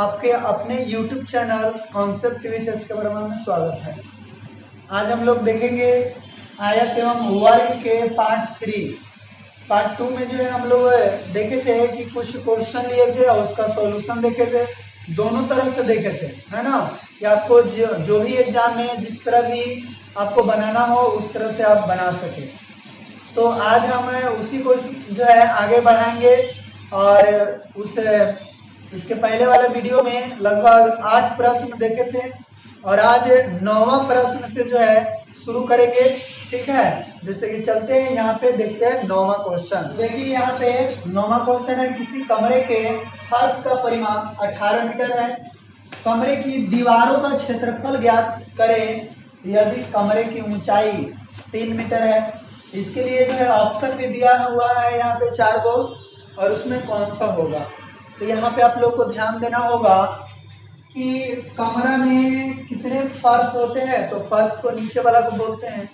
आपके अपने YouTube channel concept with एस्केबर्मन में स्वागत है। आज हम लोग देखेंगे आयत एवं वर्ग के पार्ट 2 में जो है हम लोग देखे थे कि कुछ क्वेश्चन लिए थे और उसका सॉल्यूशन देखे थे, दोनों तरह से देखे थे, है ना। कि आपको जो भी एग्जाम में जिस तरह भी आपको बनाना हो उस तरह से आप बना सके। तो आज हम उसी को जो है आगे बढ़ाएंगे और इसके पहले वाले वीडियो में लगभग 8 प्रश्न देखे थे और आज 9वां प्रश्न से जो है शुरू करेंगे। ठीक है, जैसे कि चलते हैं यहाँ पे देखते हैं 9वां क्वेश्चन। देखिए यहाँ पे 9वां क्वेश्चन है, किसी कमरे के फर्श का परिमाप 18 मीटर है। कमरे की दीवारों का क्षेत्रफल ज्ञात करें यदि कमरे की ऊंचाई 3 मीटर है। इसके लिए जो है ऑप्शन भी दिया हुआ है यहाँ पे 4 गो और उसमें कौन सा होगा। तो यहाँ पे आप लोग को ध्यान देना होगा कि कमरा में कितने फर्श होते हैं, तो फर्श को नीचे वाला को बोलते हैं,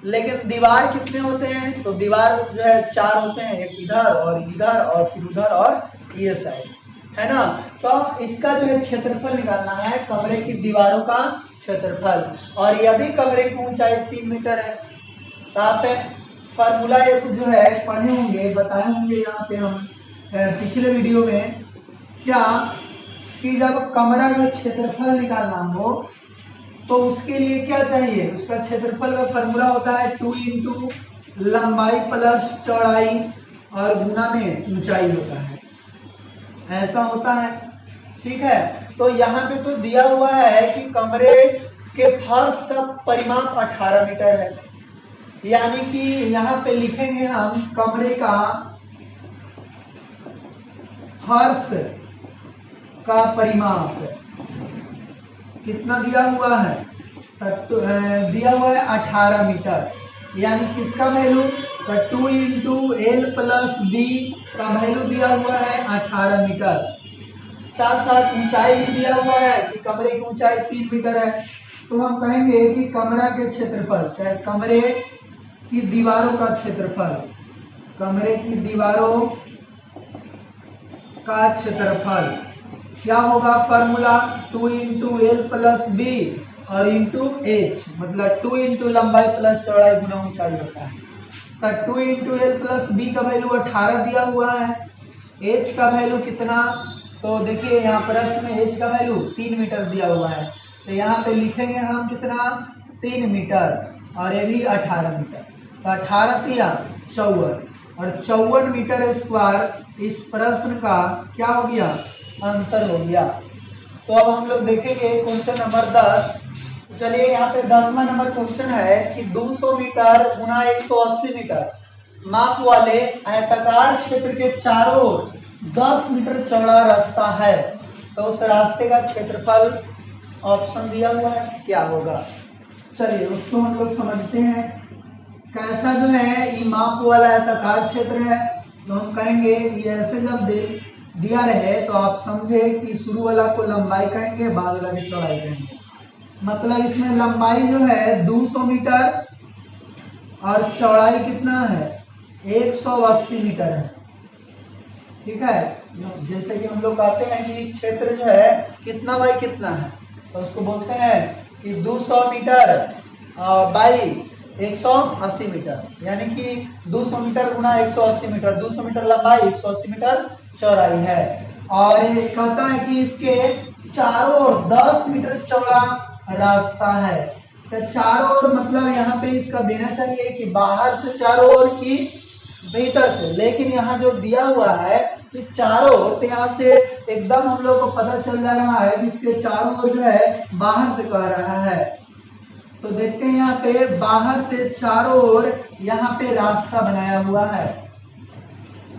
लेकिन दीवार कितने होते हैं, तो दीवार जो है 4 होते हैं, एक इधर और फिर उधर और ये साइड, है ना। तो इसका जो है क्षेत्रफल निकालना है, कमरे की दीवारों का क्षेत्रफल। और यदि कमरे की ऊंचाई 3 मीटर है तो आप फॉर्मूला एक जो है पढ़े होंगे, बताए होंगे यहाँ पे हम पिछले वीडियो में, क्या कि जब कमरा का क्षेत्रफल निकालना हो तो उसके लिए क्या चाहिए, उसका क्षेत्रफल का फॉर्मूला होता है 2 इंटू लंबाई प्लस चौड़ाई और गुना में ऊंचाई होता है, ऐसा होता है। ठीक है, तो यहाँ पे तो दिया हुआ है कि कमरे के फर्श का परिमाप 18 मीटर है, यानी कि यहाँ पे लिखेंगे हम कमरे का फर्श का परिमाप कितना दिया हुआ है, दिया हुआ है 18 मीटर, यानी किसका value, 2 into L plus B का वैल्यू दिया हुआ है 18 मीटर। साथ साथ ऊंचाई भी दिया हुआ है कि कमरे की ऊंचाई 3 मीटर है। तो हम कहेंगे कि कमरा के क्षेत्रफल, चाहे कमरे की दीवारों का क्षेत्रफल, कमरे की दीवारों का क्षेत्रफल क्या होगा, formula 2 into L plus B और इंटू एच, मतलब 2 इंटू लंबाई प्लस चौड़ाई गुना ऊंचाई होता है। तो 2 इंटू एल प्लस बी का वैल्यू 18 दिया हुआ है, एच का वैल्यू कितना, तो देखिए यहाँ प्रश्न में एच का वैल्यू 3 मीटर दिया हुआ है, तो यहाँ पे लिखेंगे हम कितना, 3 मीटर और ये भी 18 मीटर। तो 18 तिया 54 और 54 मीटर स्क्वायर इस प्रश्न का क्या हो गया, आंसर हो गया। तो अब हम लोग देखेंगे क्वेश्चन नंबर 10। चलिए यहाँ पे 10वां नंबर क्वेश्चन है कि 200 मीटर गुना 180 मीटर माप वाले आयताकार क्षेत्र के चारों ओर 10 मीटर चौड़ा रास्ता है, तो उस रास्ते का क्षेत्रफल ऑप्शन दिया हुआ है, क्या होगा। चलिए उसको हम लोग समझते हैं। कैसा जो है ये माप वाला आयताकार क्षेत्र है, तो हम कहेंगे ये ऐसे जब दिया रहे तो आप समझे कि शुरू वाला को लंबाई कहेंगे, बाद वाला की चौड़ाई कहेंगे। मतलब इसमें लंबाई जो है 200 मीटर और चौड़ाई कितना है, 180 मीटर है। ठीक है, जैसे कि हम लोग कहते हैं कि क्षेत्र जो है कितना बाई कितना है, तो उसको बोलते हैं कि 200 मीटर बाई 180 मीटर, यानी कि 200 मीटर गुना 180 मीटर, 200 मीटर लंबाई 180 मीटर चौड़ाई है। और ये कहता है कि इसके चारों ओर 10 मीटर चौड़ा रास्ता है। तो चारों ओर मतलब यहाँ पे इसका देना चाहिए कि बाहर से चारों ओर की भीतर से, लेकिन यहाँ जो दिया हुआ है कि चारों ओर, तो यहाँ से एकदम हम लोग को पता चल जा रहा है कि इसके चारों ओर जो है बाहर से कह रहा है। तो देखते हैं यहाँ पे बाहर से चारों ओर यहाँ पे रास्ता बनाया हुआ है।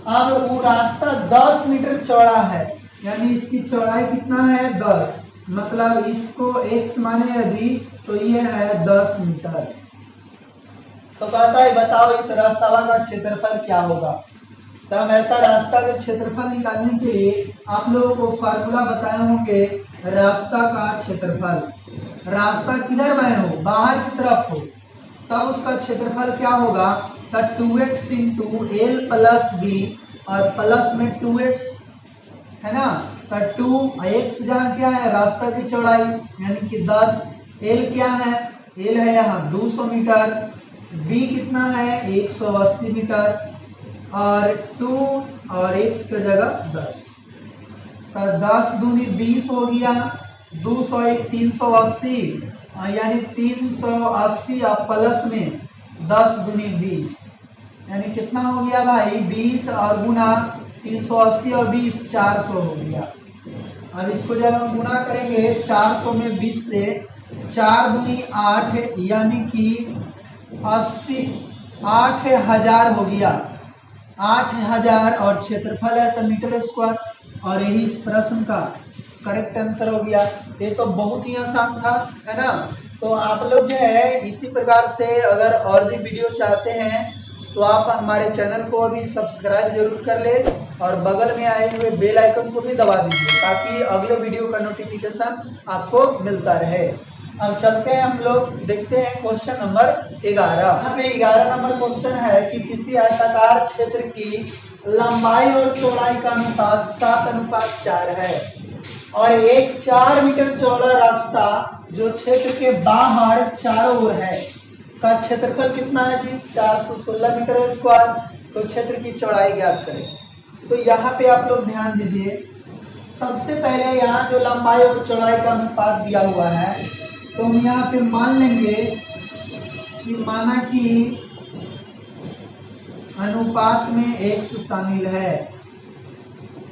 अब वो रास्ता 10 मीटर चौड़ा है, यानी इसकी चौड़ाई कितना है, 10, मतलब इसको x माने यदि तो ये है 10 मीटर। तो कहता है बताओ इस रास्ता का क्षेत्रफल क्या होगा। तो हम ऐसा रास्ता का क्षेत्रफल निकालने के लिए आप लोगों को फार्मूला बताए होंगे, रास्ता का क्षेत्रफल, रास्ता किधर बने हो, बाहर की तरफ हो, तब उसका क्षेत्रफल क्या होगा, तो 2x into L plus B और प्लस में 2x, है ना, तो 2x जहाँ क्या है रास्ता की चौड़ाई यानी कि 10, l क्या है, l है यहाँ 200 मीटर, b कितना है 180 मीटर और 2 और x की जगह 10, तो 10 दूनी 20 हो गया, 200 380 यानी 380 और प्लस में 10 दूनी 20 यानी कितना हो गया भाई 20 और गुना 380 और 20 400 हो गया। अब इसको जब हम गुना करेंगे 400 में 20 से 4 दूनी 8 यानी कि 80 8000 हो गया, 8000 और क्षेत्रफल है तो मीटर स्क्वायर और यही इस प्रश्न का करेक्ट आंसर हो गया। ये तो बहुत ही आसान था, है ना। तो आप लोग जो है इसी प्रकार से अगर और भी वीडियो चाहते हैं तो आप हमारे चैनल को अभी सब्सक्राइब जरूर कर ले और बगल में आए हुए बेल आइकन को भी दबा दीजिए ताकि अगले वीडियो का नोटिफिकेशन आपको मिलता रहे। अब चलते हैं हम लोग देखते हैं क्वेश्चन नंबर 11। यहाँ पे 11 नंबर क्वेश्चन है कि किसी आयताकार क्षेत्र की लंबाई और चौड़ाई का अनुपात 7:4 है और एक 4 मीटर चौड़ा रास्ता जो क्षेत्र के बाहर चारों ओर है का क्षेत्रफल कितना है जी 416 मीटर स्क्वायर। तो क्षेत्र की चौड़ाई ज्ञात करें। तो यहाँ पे आप लोग ध्यान दीजिए, सबसे पहले यहाँ जो लंबाई और चौड़ाई का अनुपात दिया हुआ है तो हम यहाँ पे मान लेंगे कि माना कि अनुपात में x शामिल है,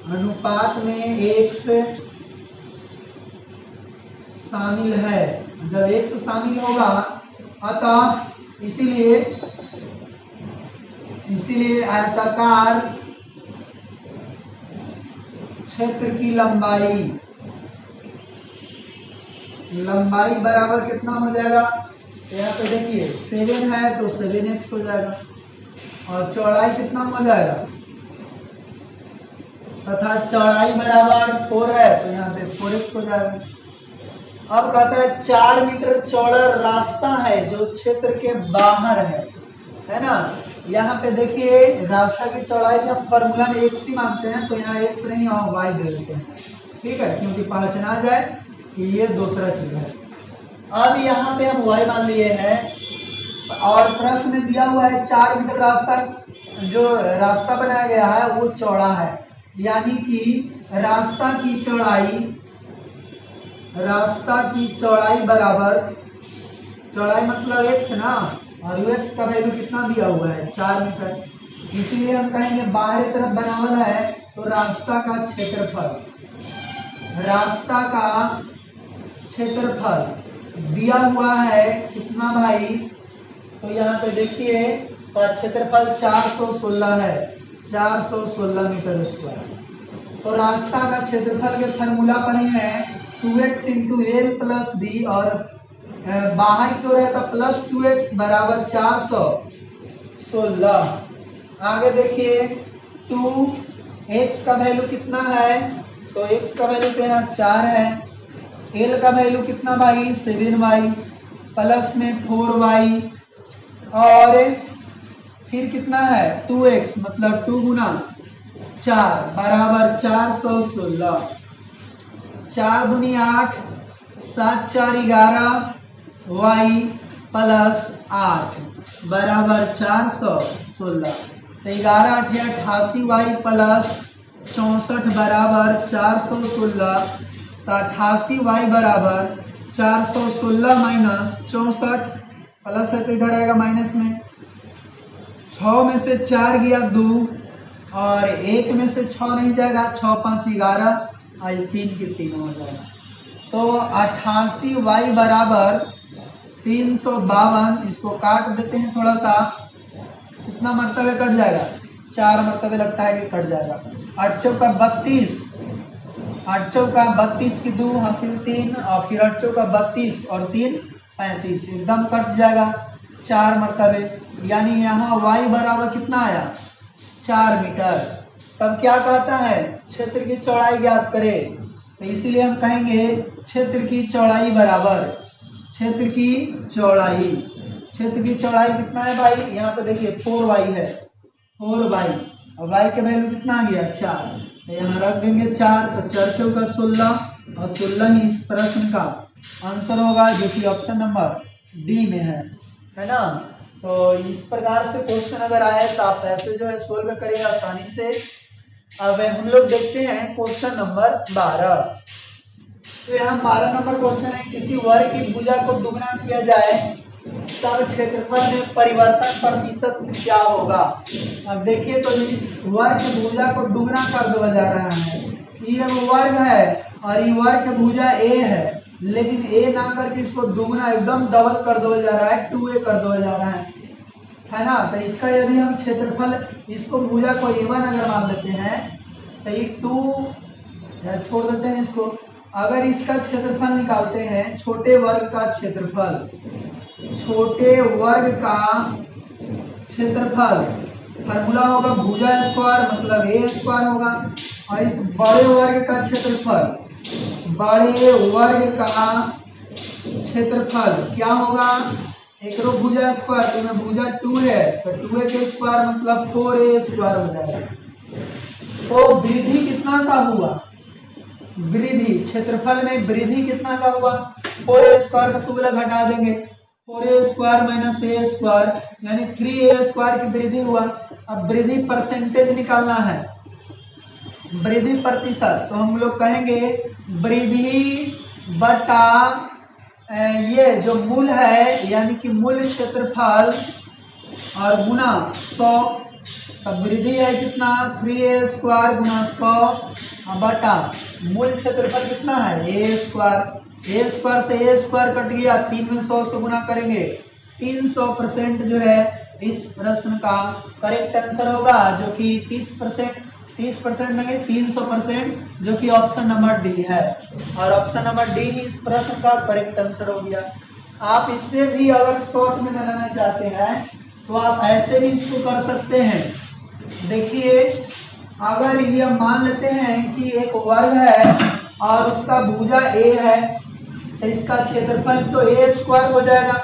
अनुपात में x शामिल है। जब x शामिल होगा अतः इसीलिए आयताकार क्षेत्र की लंबाई बराबर कितना हो जाएगा, यहाँ पे देखिए 7 है तो 7x हो जाएगा और चौड़ाई कितना हो जाएगा तथा चौड़ाई बराबर 4 है तो यहाँ पे 4x हो जाएगा। अब कहता है 4 मीटर चौड़ा रास्ता है जो क्षेत्र के बाहर है ना। यहाँ पे देखिए रास्ता की चौड़ाई का फॉर्मूला में x ही मानते हैं तो यहाँ x नहीं और y दे देते हैं, ठीक है, क्योंकि पहचाना जाए कि ये दूसरा चीज है। अब यहाँ पे हम y मान लिए हैं और प्रश्न में दिया हुआ है 4 मीटर रास्ता, जो रास्ता बनाया गया है वो चौड़ा है यानी कि रास्ता की चौड़ाई बराबर, चौड़ाई मतलब x ना, और x का वैल्यू कितना दिया हुआ है 4 मीटर, इसलिए हम कहेंगे बाहरी तरफ बनावल है तो रास्ता का क्षेत्रफल दिया हुआ है कितना भाई, तो यहाँ पे देखिए क्षेत्रफल 416 है, 416 मीटर स्क्वायर। तो रास्ता का क्षेत्रफल के फॉर्मूला पढ़े हैं 2x × l + b और बाहर की ओर है तो +2x बराबर 416। आगे देखिए 2x का वैल्यू कितना है, तो x का वैल्यू पे यहाँ 4 है, l का वैल्यू कितना भाई 7y प्लस में 4y और फिर कितना है 2x मतलब 2 गुना 4 बराबर 416, 4 दूनी 8, 7 4 11 y प्लस 8 बराबर 416। तो 11 8 88 y प्लस 64 बराबर 416। तो 88 y बराबर 416 माइनस 64, प्लस है तो इधर आएगा माइनस में, 6 में से 4 गया 2 और 1 में से 6 नहीं जाएगा, 6 5 11 और 3 के 3 हो जाएगा। तो 88 y बराबर 352, इसको काट देते हैं थोड़ा सा, कितना मरतबे कट जाएगा 4 मरतबे लगता है कि कट जाएगा। 8 चौका 32, 8 चौका 32 की 2 हासिल 3 और फिर 8 चौका 32 और 3 35, एकदम कट जाएगा 4 मरतबे, यानी यहाँ y बराबर कितना आया 4 मीटर। तब क्या कहता है क्षेत्र की चौड़ाई ज्ञात करें, तो इसीलिए हम कहेंगे क्षेत्र की चौड़ाई बराबर, क्षेत्र की चौड़ाई कितना है भाई, यहाँ पे देखिए 4y है, 4y और y के वैल्यू कितना आ गया 4, यहाँ रख देंगे 4, तो 4 चौका 16 और 16 ही इस प्रश्न का आंसर होगा, जो कि ऑप्शन नंबर डी में है ना। तो इस प्रकार से क्वेश्चन अगर आए तो आप ऐसे जो है सोल्व करेंगे आसानी से। अब हम लोग देखते हैं क्वेश्चन नंबर 12। तो यहाँ 12 नंबर क्वेश्चन है, किसी वर्ग की भुजा को दुगना किया जाए तब क्षेत्रफल में परिवर्तन प्रतिशत क्या होगा। अब देखिए तो इस वर्ग की भुजा को दुगना कर दिया जा रहा है। ये वर्ग है और ये वर्ग की भुजा ए है, लेकिन ए ना करके इसको दुगना एकदम डबल कर दिया जा रहा है, 2a कर दिया जा रहा है ना। तो इसका यदि हम क्षेत्रफल, इसको भुजा को a1 अगर मान लेते हैं तो ये 2 छोड़ देते हैं इसको। अगर इसका क्षेत्रफल निकालते हैं, छोटे वर्ग का क्षेत्रफल, छोटे वर्ग का क्षेत्रफल फॉर्मूला होगा भुजा स्क्वायर मतलब ए स्क्वायर होगा, और इस बड़े वर्ग का क्षेत्रफल, बड़े वर्ग का क्षेत्रफल क्या होगा, एक रो भुजा स्क्वायर, तो में भुजा 2 है तो 2a के स्क्वायर मतलब 4a स्क्वायर हो जाएगा। तो वृद्धि कितना का हुआ, वृद्धि क्षेत्रफल में वृद्धि कितना का हुआ, 4a स्क्वायर का सुबह घटा देंगे, 4a square minus a square यानी 3a स्क्वायर की वृद्धि हुआ। अब वृद्धि परसेंटेज निकालना है, वृद्धि प्रतिशत, तो हम लोग कहेंगे वृद्धि बटा ये जो मूल है यानी कि मूल क्षेत्रफल और गुना 100। तब वृद्धि है कितना, 3a स्क्वायर गुना 100 बटा मूल क्षेत्रफल कितना है a स्क्वायर। a स्क्वायर से a स्क्वायर कट गया, 3 में 100 से गुना करेंगे, 300% जो है इस प्रश्न का करेक्ट आंसर होगा, जो कि 30% नहीं 300%, जो कि ऑप्शन नंबर डी है। और ऑप्शन नंबर डी ही इस प्रश्न का करेक्ट आंसर हो गया। आप इससे भी अगर शॉर्ट में बनाना चाहते हैं तो आप ऐसे भी इसको कर सकते हैं। देखिए अगर ये मान लेते हैं कि एक वर्ग है और उसका भुजा ए है, तो इसका क्षेत्रफल तो a स्क्वायर हो जाएगा।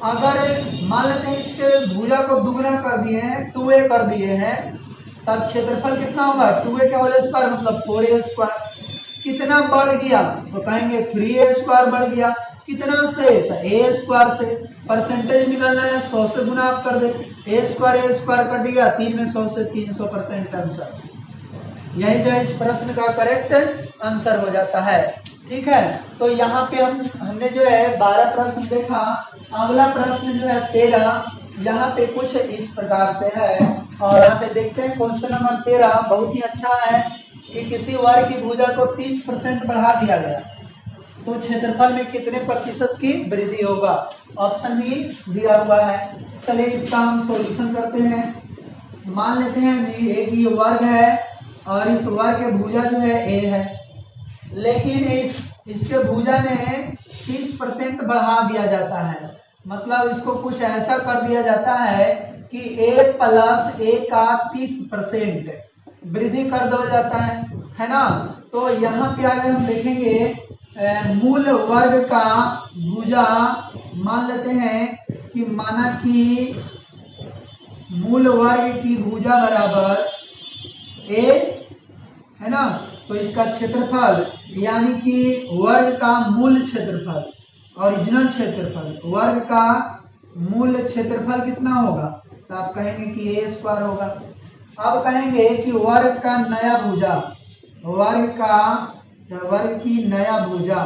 अगर मान लेते हैं इसके भुजा को दुगना कर दिए हैं, 2a कर दिए हैं, तब क्षेत्रफल कितना होगा, 2a के होल स्क्वायर मतलब 4a स्क्वायर। कितना बढ़ गया तो कहेंगे 3a स्क्वायर बढ़ गया, कितना से, तो a स्क्वायर से। परसेंटेज निकालना है, 100 से गुना आप कर दे, a स्क्वायर कट गया, 3 में 100 से 300% आंसर। यही जो है इस प्रश्न का करेक्ट आंसर हो जाता है। ठीक है, तो यहाँ पे हमने जो है 12 प्रश्न देखा। अगला प्रश्न जो है 13, यहाँ पे कुछ इस प्रकार से है, और यहाँ पे देखते हैं क्वेश्चन नंबर 13 बहुत ही अच्छा है कि किसी वर्ग की भुजा को 30% बढ़ा दिया गया तो क्षेत्रफल में कितने प्रतिशत की वृद्धि होगा। ऑप्शन भी दिया हुआ है। चलिए इसका हम सॉल्यूशन करते हैं। मान लेते हैं जी एक ये वर्ग है और इस वर्ग के भुजा जो है a है, लेकिन इसके भुजा में 30% बढ़ा दिया जाता है, मतलब इसको कुछ ऐसा कर दिया जाता है कि a प्लस a का 30% वृद्धि कर दिया जाता है ना। तो यहाँ पे आगे हम देखेंगे मूल वर्ग का भुजा, मान लेते हैं कि माना कि मूल वर्ग की भुजा बराबर a है ना, तो इसका क्षेत्रफल यानी कि वर्ग का मूल क्षेत्रफल, ओरिजिनल क्षेत्रफल, वर्ग का मूल क्षेत्रफल कितना होगा, तो आप कहेंगे कि a स्क्वायर होगा। अब कहेंगे कि वर्ग का नया भुजा, वर्ग की नया भुजा,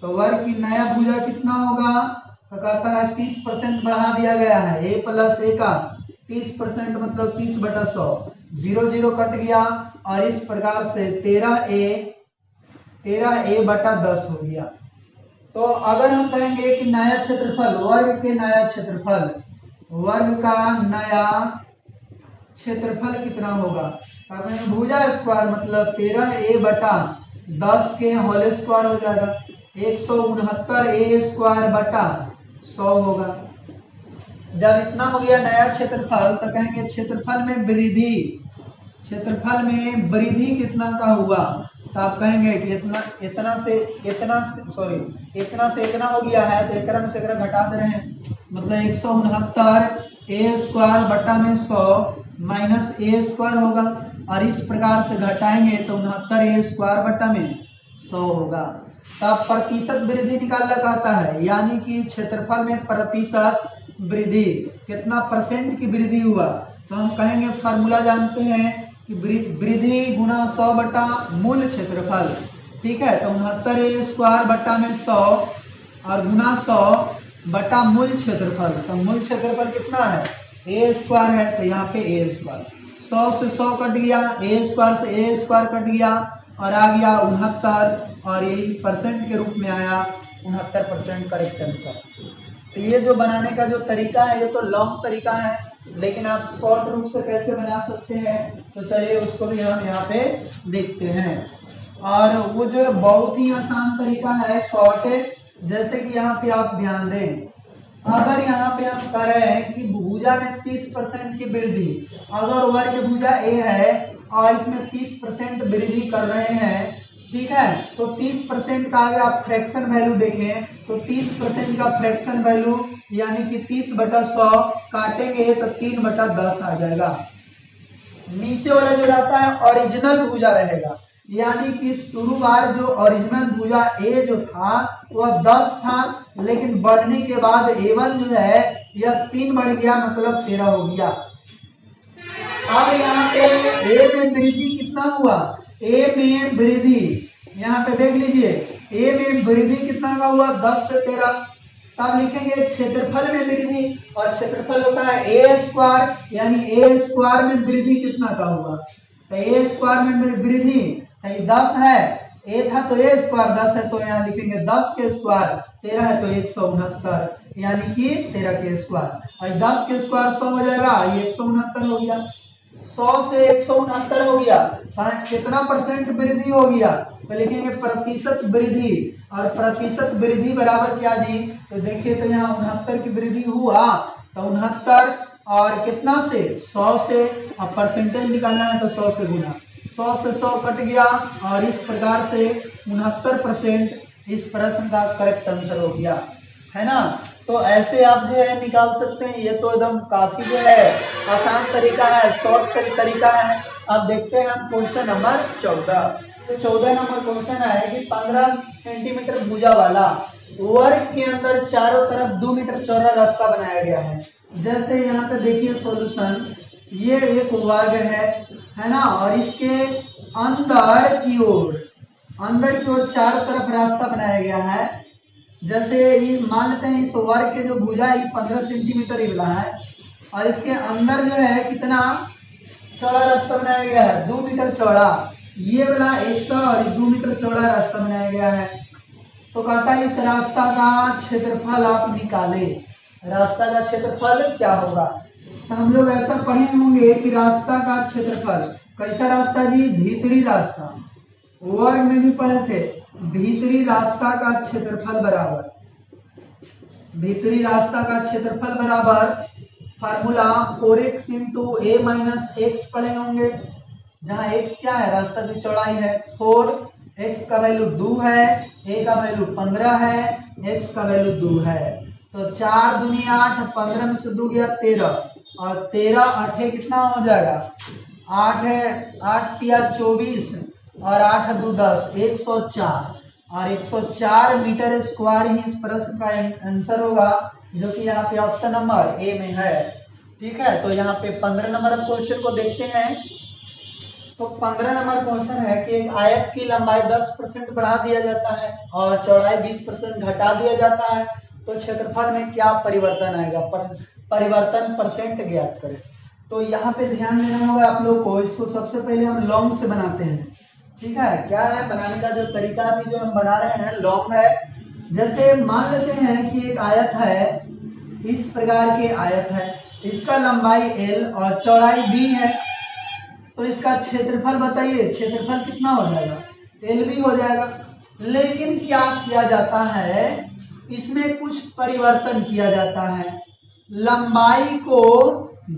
तो वर्ग की नया भुजा कितना होगा, तो कहता है 30% बढ़ा दिया गया है, a प्लस a का 30% मतलब 30/100, 0 कट गया, और इस प्रकार से 13a बटा 10 हो गया। तो अगर हम कहेंगे कि नया क्षेत्रफल, वर्ग के नया क्षेत्रफल, वर्ग का नया क्षेत्रफल कितना होगा, भुजा स्क्वायर मतलब 13a बटा 10 के होल स्क्वायर हो जाएगा, 169a स्क्वायर बटा 100 होगा। जब इतना हो गया नया क्षेत्रफल तो कहेंगे क्षेत्रफल में वृद्धि, क्षेत्रफल में वृद्धि कितना का हुआ, तो आप कहेंगे कि इतना से इतना हो गया है, तो एकरा में से एकरा घटा दे रहे हैं, मतलब 169 a स्क्वायर बटा में 100 माइनस a स्क्वायर होगा, और इस प्रकार से घटाएंगे तो 69a² होगा। तब प्रतिशत वृद्धि निकालना कहता है, यानी कि क्षेत्रफल में प्रतिशत वृद्धि, कितना परसेंट की वृद्धि हुआ, तो हम कहेंगे फार्मूला जानते हैं कि वृद्धि गुना 100 बटा मूल क्षेत्रफल। ठीक है, तो 69a² बटा में 100 और गुना 100 बटा मूल क्षेत्रफल। तो मूल क्षेत्रफल कितना है, a² है, तो यहाँ पे a², 100 से 100 कट गया, a² से a² कट गया और आ गया 69, और यही परसेंट के रूप में आया 69% करेक्ट आंसर। तो ये जो बनाने का जो तरीका है, ये तो लॉन्ग तरीका है, लेकिन आप शॉर्ट रूप से कैसे बना सकते हैं, तो चलिए उसको भी हम यहाँ पे देखते हैं। और वो जो बहुत ही आसान तरीका है, शॉर्ट है, जैसे कि यहाँ पे आप ध्यान दें, अगर यहाँ पे हम कर रहे हैं कि भुजा में 30% की वृद्धि, अगर वर्ग भुजा ए है और इसमें 30% वृद्धि कर रहे हैं, ठीक है, तो 30% का अगर आप फ्रैक्शन वैल्यू देखें तो 30% का फ्रैक्शन वैल्यू यानी कि 30/100 काटेंगे तो 3/10 आ जाएगा। नीचे वाला जो रहता है ओरिजिनल भुजा रहेगा, यानी कि शुरुआत जो ओरिजिनल भुजा ए जो था वह 10 था, लेकिन बढ़ने के बाद a1 जो है यह 3 बढ़ गया, मतलब 13 हो गया। अब यहाँ पे ए में वृद्धि कितना हुआ, ए में वृद्धि यहाँ पे देख लीजिए, ए में वृद्धि कितना का हुआ, 10 से 13। तब लिखेंगे क्षेत्रफल में वृद्धि, और क्षेत्रफल होता है a², यानी a² में वृद्धि कितना का हुआ, तो a² में वृद्धि 10 है, a था तो a² 10 है, तो यहाँ लिखेंगे 10 के स्क्वायर, 13 है तो 169, यानी कि 13 के स्क्वायर, और 10 के स्क्वायर 100 हो जाएगा, ये 169 हो गया। 100 से 169 हो गया, कितना परसेंट वृद्धि हो गया, तो लिखेंगे प्रतिशत वृद्धि, और प्रतिशत वृद्धि बराबर क्या जी, तो देखिए तो यहाँ 69 की वृद्धि हुआ, तो 69 और कितना से 100 से, अब परसेंटेज निकालना है तो 100 से गुना, 100 से 100 कट गया, और इस प्रकार से 69% इस प्रश्न का करेक्ट आंसर हो गया, है ना। तो ऐसे आप जो है निकाल सकते हैं, ये तो एकदम काफी जो है आसान तरीका है, शॉर्ट तरीका है। अब देखते हैं हम क्वेश्चन नंबर 14। तो 14 नंबर क्वेश्चन है कि 15 सेंटीमीटर भुजा वाला वर्ग के अंदर चारों तरफ 2 मीटर चौड़ा रास्ता बनाया गया है। जैसे यहाँ पे देखिए सॉल्यूशन, ये एक वर्ग है ना, और इसके अंदर की ओर चारों तरफ रास्ता बनाया गया है। जैसे ये मान लेते हैं इस वर्ग के जो भुजा है 15 सेंटीमीटर ही वाला है, और इसके अंदर जो है कितना चौड़ा रास्ता बनाया गया है, 2 मीटर चौड़ा, ये वाला 100 और 2 मीटर चौड़ा रास्ता बनाया गया है। तो कहता है इस रास्ता का क्षेत्रफल आप निकाले, रास्ता का क्षेत्रफल क्या होगा। तो हम लोग ऐसा पढ़े होंगे कि रास्ता का क्षेत्रफल, कैसा रास्ता जी, भीतरी रास्ता, वर्ग में भी पढ़े थे, भीतरी रास्ता का क्षेत्रफल बराबर, भीतरी रास्ता का क्षेत्रफल बराबर formula 4x into a minus x पढ़े होंगे, जहाँ x क्या है, रास्ता की चौड़ाई है, 4, x का वैल्यू 2 है, a का वैल्यू 15 है, x का वैल्यू 2 है, तो 4 दूनी 8, 15 में से 2 गया 13, और 13 8 कितना हो जाएगा, 8 है, 8 तिया 24 और 8 2 10, 104, और 104 मीटर स्क्वायर ही इस प्रश्न का आंसर होगा, जो कि यहाँ पे ऑप्शन नंबर ए में है। ठीक है, तो यहाँ पे 15 नंबर क्वेश्चन को देखते हैं। तो 15 नंबर क्वेश्चन है कि एक आयत की लंबाई 10% बढ़ा दिया जाता है और चौड़ाई 20% घटा दिया जाता है, तो क्षेत्रफल में क्या परिवर्तन आएगा, परिवर्तन परसेंट ज्ञात करें। तो यहाँ पे ध्यान देना होगा आप लोग को, इसको सबसे पहले हम लॉन्ग से बनाते हैं। ठीक है, क्या है बनाने का जो तरीका अभी जो हम बना रहे हैं लॉन्ग है। जैसे मान लेते हैं कि एक आयत है, इस प्रकार के आयत है, इसका लंबाई l और चौड़ाई b है, तो इसका क्षेत्रफल बताइए, क्षेत्रफल कितना हो जाएगा, l भी हो जाएगा। लेकिन क्या किया जाता है, इसमें कुछ परिवर्तन किया जाता है, लंबाई को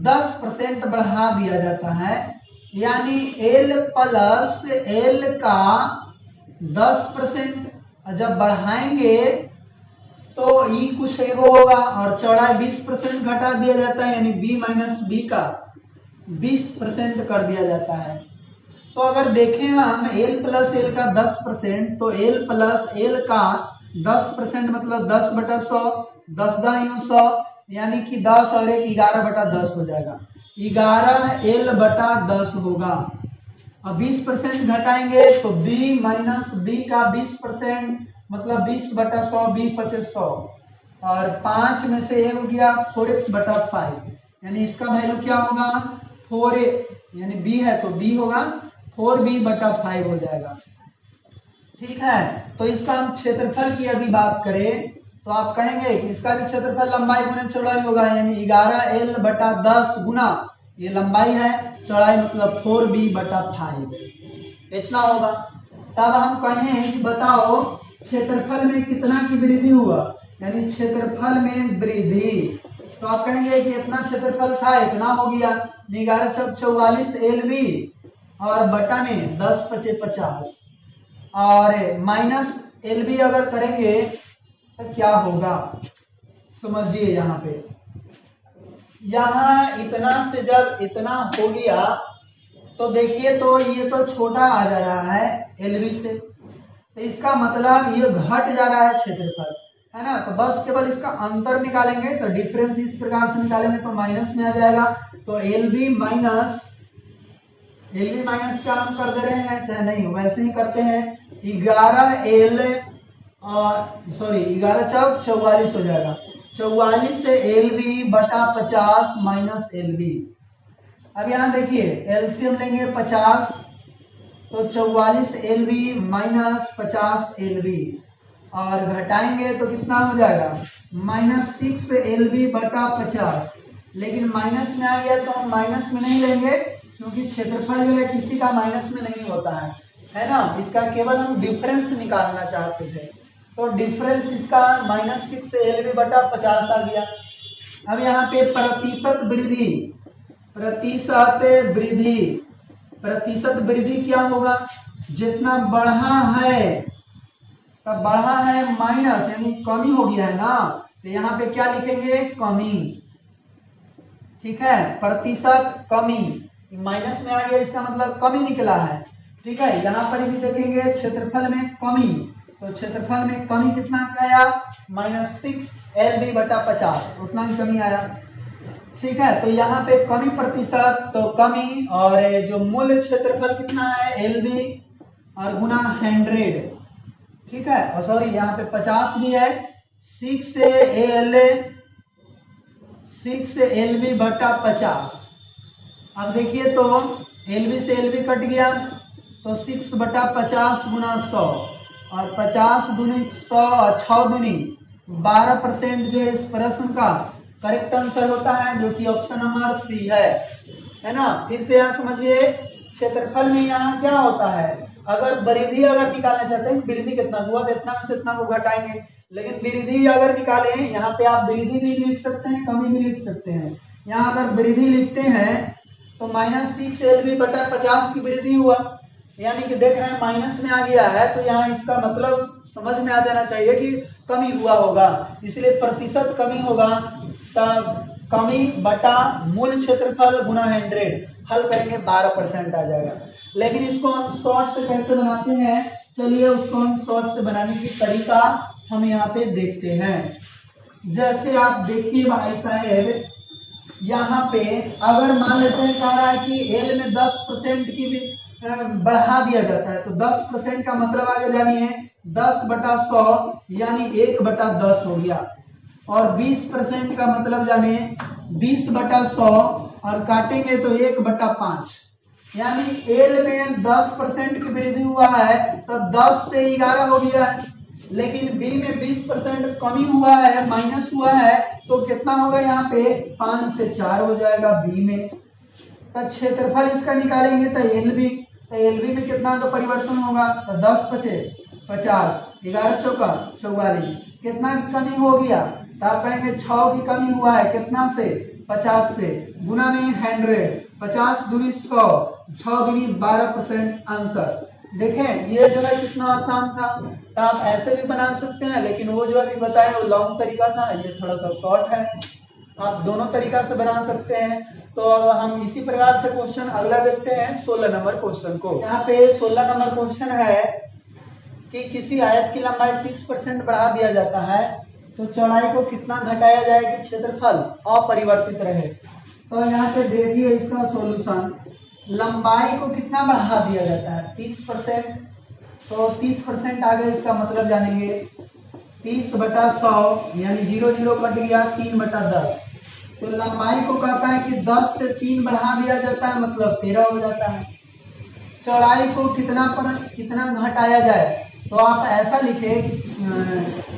10% बढ़ा दिया जाता है, यानी l प्लस l का 10%, जब बढ़ाएंगे तो ई कुछ एगो होगा, और चौड़ाई 20% घटा दिया जाता है, यानी b माइनस बी का 20% कर दिया जाता है। तो अगर देखें हम एल प्लस एल का 10%, तो एल प्लस एल का 10% मतलब 10/100, 10×100 यानी कि 10 और 1 11/10 हो जाएगा। 11L/10 होगा। अब 20% घटाएंगे तो b माइनस बी का 20% मतलब 20/100, b/100 और 5 में से 1 हो गया 4x/5 यानी इसका वैल्यू क्या होगा 4a यानी b है तो b होगा 4b/5 हो जाएगा। ठीक है, तो इसका हम क्षेत्रफल की यदि बात करें तो आप कहेंगे कि इसका भी क्षेत्रफल लंबाई गुना चौड़ाई होगा यानी 11L/10 गुना ये लंबाई है, चौड़ाई मतलब 4b/5 इतना होगा। तब हम कहें कि बताओ क्षेत्रफल में कितना की वृद्धि हुआ, यानी क्षेत्रफल में वृद्धि, तो आप कहेंगे कि इतना क्षेत्रफल था इतना हो गया 11×4 = 44 LB और बटा में 10×5 = 50 और माइनस LB अगर करेंगे तो क्या होगा समझिए। यहाँ इतना से जब इतना हो गया तो देखिए तो ये तो छोटा आ जा रहा है LB से, तो इसका मतलब ये घट जा रहा है क्षेत्रफल, है ना। तो बस केवल इसका अंतर निकालेंगे तो डिफरेंस इस प्रकार से निकालेंगे तो माइनस में आ जाएगा। तो LB माइनस क्या हम कर दे रहे हैं, चाहे नहीं वैसे ही करते हैं 11L और 11×4 = 44 हो जाएगा। 44 से LB/50 माइनस LB। अब यहाँ देखिए एलसीएम लेंगे 50 तो 44 LB माइनस 50 LB और घटाएंगे तो कितना हो जाएगा -6 LB/50। लेकिन माइनस में आ गया तो हम माइनस में नहीं लेंगे क्योंकि क्षेत्रफल जो है किसी का माइनस में नहीं होता है ना। इसका केवल हम डिफरेंस निकालना चाहते थे, तो डिफरेंस इसका -6 LB/50 आ गया। अब यहाँ पे प्रतिशत वृद्धि क्या होगा, जितना बढ़ा है तब बढ़ा है माइनस यानी कमी हो गया है ना, तो यहाँ पे क्या लिखेंगे कमी। ठीक है, प्रतिशत कमी माइनस में आ गया इसका मतलब कमी निकला है। ठीक है, यहाँ पर भी देखेंगे क्षेत्रफल में कमी, तो क्षेत्रफल में कमी कितना आया -6 LB/50 उतना ही कमी आया। ठीक है, तो यहाँ पे कमी प्रतिशत तो कमी और जो मूल क्षेत्रफल कितना है LB और गुना 100। ठीक है, और सॉरी यहाँ पे 50 भी है 6 LB/50। अब देखिए तो LB से LB कट गया तो 6/50 गुना 100 और 50 दूनी 100 और 6 दूनी 12% जो है इस प्रश्न का करेक्ट आंसर होता है जो कि ऑप्शन नंबर सी है ना। फिर से यहाँ समझिए क्षेत्रफल में यहाँ क्या होता है, अगर वृद्धि अगर निकालना चाहते हैं वृद्धि कितना हुआ तो इतना से इतना को घटाएंगे, लेकिन वृद्धि अगर निकाले यहाँ पे आप वृद्धि भी लिख सकते हैं कमी भी लिख सकते हैं। यहाँ अगर वृद्धि लिखते हैं तो -6 LB/50 की वृद्धि हुआ यानी कि देख रहे हैं माइनस में आ गया है, तो यहाँ इसका मतलब समझ में आ जाना चाहिए कि कमी हुआ होगा, इसलिए प्रतिशत कमी होगा। तब कमी बटा मूल क्षेत्रफल गुना 100 हल करेंगे 12% आ जाएगा। लेकिन इसको हम शॉर्ट से कैसे बनाते हैं, चलिए उसको हम शॉर्ट से बनाने की तरीका हम यहाँ पे देखते हैं। जैसे आप देखिए भाई साहब, यहाँ पे अगर मान लेते हैं कह रहा है कि एल में 10% की भी बढ़ा दिया जाता है, तो 10% का मतलब आगे जानिए 10/100 यानी 1/10 हो गया, और 20% का मतलब जाने 20/100 और काटेंगे तो 1/5 यानी एल में 10% की वृद्धि हुआ है तो 10 से 11 हो गया है, लेकिन बी में 20% कमी हुआ है माइनस हुआ है तो कितना होगा यहाँ पे 5 से 4 हो जाएगा बी में। तो क्षेत्रफल इसका निकालेंगे तो एलबी में कितना तो परिवर्तन होगा, तो 10×50 11×4 = 44 कितना की कमी हो गया, तो आप कहेंगे 6 की कमी हुआ है कितना से 50 से, गुना में 100 50 दूनी 100 6 दूनी 12% आंसर। देखें ये जो है कितना आसान था, तो आप ऐसे भी बना सकते हैं, लेकिन वो जो अभी बताया वो लॉन्ग तरीका था, ये थोड़ा सा शॉर्ट है। आप दोनों तरीका से बना सकते हैं। तो अब हम इसी प्रकार से क्वेश्चन अगला देखते हैं 16 नंबर क्वेश्चन को। यहाँ पे 16 नंबर क्वेश्चन है कि किसी आयत की लंबाई 30% बढ़ा दिया जाता है तो चौड़ाई को कितना घटाया जाए कि क्षेत्रफल अपरिवर्तित रहे। तो यहाँ पे देखिए इसका सॉल्यूशन, लंबाई को कितना बढ़ा दिया जाता है 30%, तो 30% आगे इसका मतलब जानेंगे 30/100 यानी 0 0 कट गया 3/10। तो लंबाई को कहता है कि 10 से 3 बढ़ा दिया जाता है मतलब 13 हो जाता है। चौड़ाई को कितना घटाया जाए, तो आप ऐसा लिखे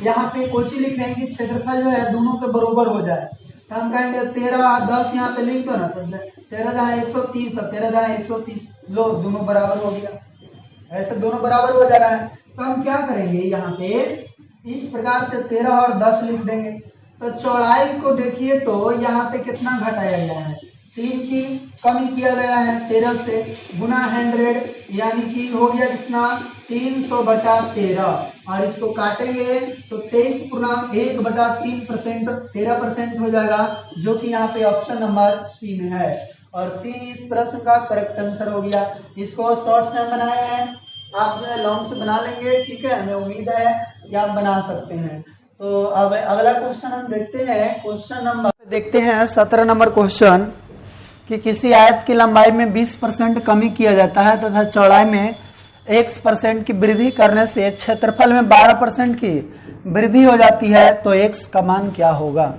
यहाँ पे कोशिश लिखें कि क्षेत्रफल जो है दोनों के बराबर हो जाए। तो हम कहेंगे 13 10 यहाँ पे लिख दो ना, तो 13 जहाँ 130 और 13 जहाँ 130 लो दोनों बराबर हो गया, ऐसे दोनों बराबर हो जा रहा है। तो हम क्या करेंगे यहाँ पे इस प्रकार से 13 और 10 लिख देंगे। तो चौड़ाई को देखिए तो यहाँ पे कितना घटाया गया है, 3 की कमी किया गया है 13 से, गुना 100 यानी कि हो गया कितना 300/13 और इसको काटेंगे तो 23.1/3% 13% हो जाएगा, जो कि यहाँ पे ऑप्शन नंबर सी में है। और सी इस प्रश्न का करेक्ट आंसर हो गया। इसको शॉर्ट से बनाए हैं, आप जो है लॉन्ग से बना लेंगे, ठीक है, हमें उम्मीद है कि आप बना सकते हैं। तो अब अगला क्वेश्चन हम देखते हैं, क्वेश्चन नंबर देखते हैं 17 नंबर क्वेश्चन कि किसी आयत की लंबाई में 20% कमी किया जाता है तथा चौड़ाई में x% की वृद्धि करने से क्षेत्रफल में 12% की वृद्धि हो जाती है, तो x का मान क्या होगा।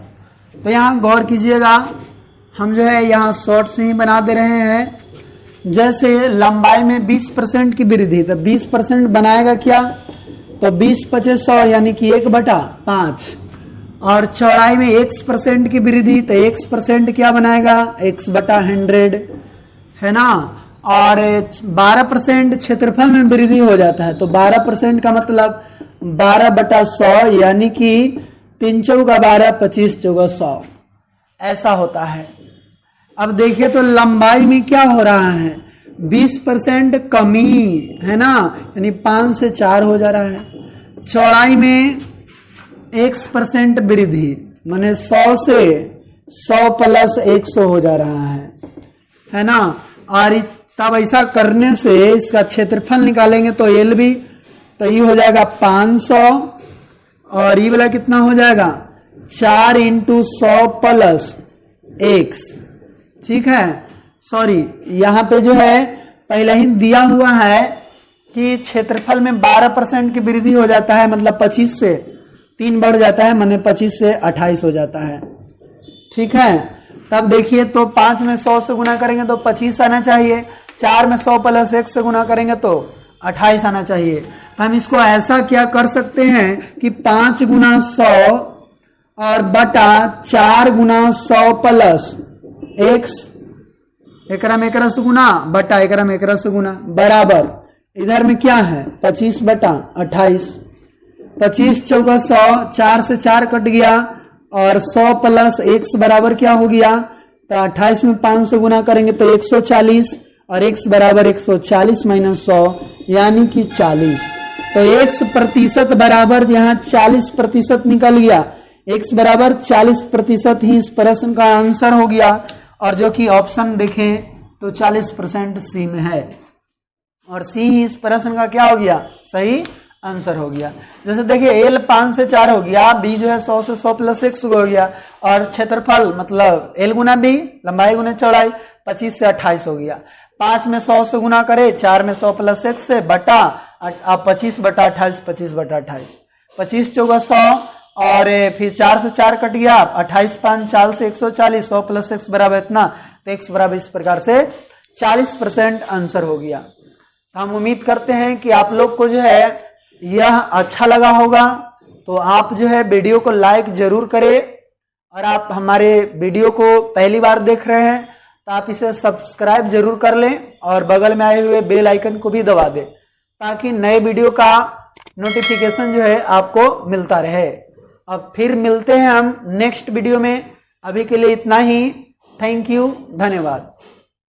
तो यहाँ गौर कीजिएगा, हम जो है यहाँ शॉर्ट से ही बना दे रहे हैं। जैसे लंबाई में 20% की वृद्धि, तो 20% बनाएगा क्या, तो 20 × 100 यानी कि 1/5 और चौड़ाई में x% की वृद्धि, तो x% क्या बनाएगा x/100 है ना। और 12% क्षेत्रफल में वृद्धि हो जाता है, तो 12% का मतलब 12/100 यानी कि 3 चौका 12 25 चौका 100 ऐसा होता है। अब देखिए तो लंबाई में क्या हो रहा है 20% कमी है ना, यानी 5 से 4 हो जा रहा है। चौड़ाई में x% वृद्धि माने 100 से 100 + 100 हो जा रहा है ना। और तब ऐसा करने से इसका क्षेत्रफल निकालेंगे तो एल भी, तो ये हो जाएगा 500 और ये वाला कितना हो जाएगा 4 × 100 + x, ठीक है। सॉरी, यहाँ पे जो है पहले ही दिया हुआ है कि क्षेत्रफल में 12% की वृद्धि हो जाता है, मतलब 25 से 3 बढ़ जाता है, माने 25 से 28 हो जाता है, ठीक है। तब देखिए तो 5 में 100 से गुना करेंगे तो 25 आना चाहिए, 4 में 100 + 1 से गुना करेंगे तो 28 आना चाहिए। तो हम इसको ऐसा क्या कर सकते हैं कि 5 × 100 और बटा 4 × 100 + x, एकरा में एकरा से गुना बटा एकरा में एकरा से गुना बराबर, इधर में क्या है 25/28, 25 चौका 100, 4 से 4 कट गया और 100 + x बराबर क्या हो गया, तो 28 में 5 से गुना करेंगे तो 140 और x बराबर 140 - 100 यानी कि 40। तो x% बराबर यहाँ 40% निकल गया, x बराबर 40% ही इस प्रश्न का आंसर हो गया। और जो कि ऑप्शन देखें तो 40% सी में है और सी ही इस प्रश्न का क्या हो गया सही आंसर हो गया। जैसे देखिए एल 5 से 4 हो गया, बी जो है 100 से 100 + x हो गया और क्षेत्रफल मतलब एल गुना बी लंबाई गुना चौड़ाई 25 से 28 हो गया। 5 में 100 से गुना करे, 4 में 100 + x से बटा 25/28 25/28, 25 चौका 100 और फिर 4 से 4 कट गया, 28 5 4 से 140, 100 + x बराबर इतना, तो x बराबर इस प्रकार से 40% आंसर हो गया। तो हम उम्मीद करते हैं कि आप लोग को जो है यह अच्छा लगा होगा। तो आप जो है वीडियो को लाइक जरूर करें और आप हमारे वीडियो को पहली बार देख रहे हैं तो आप इसे सब्सक्राइब जरूर कर लें और बगल में आए हुए बेल आइकन को भी दबा दें ताकि नए वीडियो का नोटिफिकेशन जो है आपको मिलता रहे। अब फिर मिलते हैं हम नेक्स्ट वीडियो में, अभी के लिए इतना ही। थैंक यू, धन्यवाद।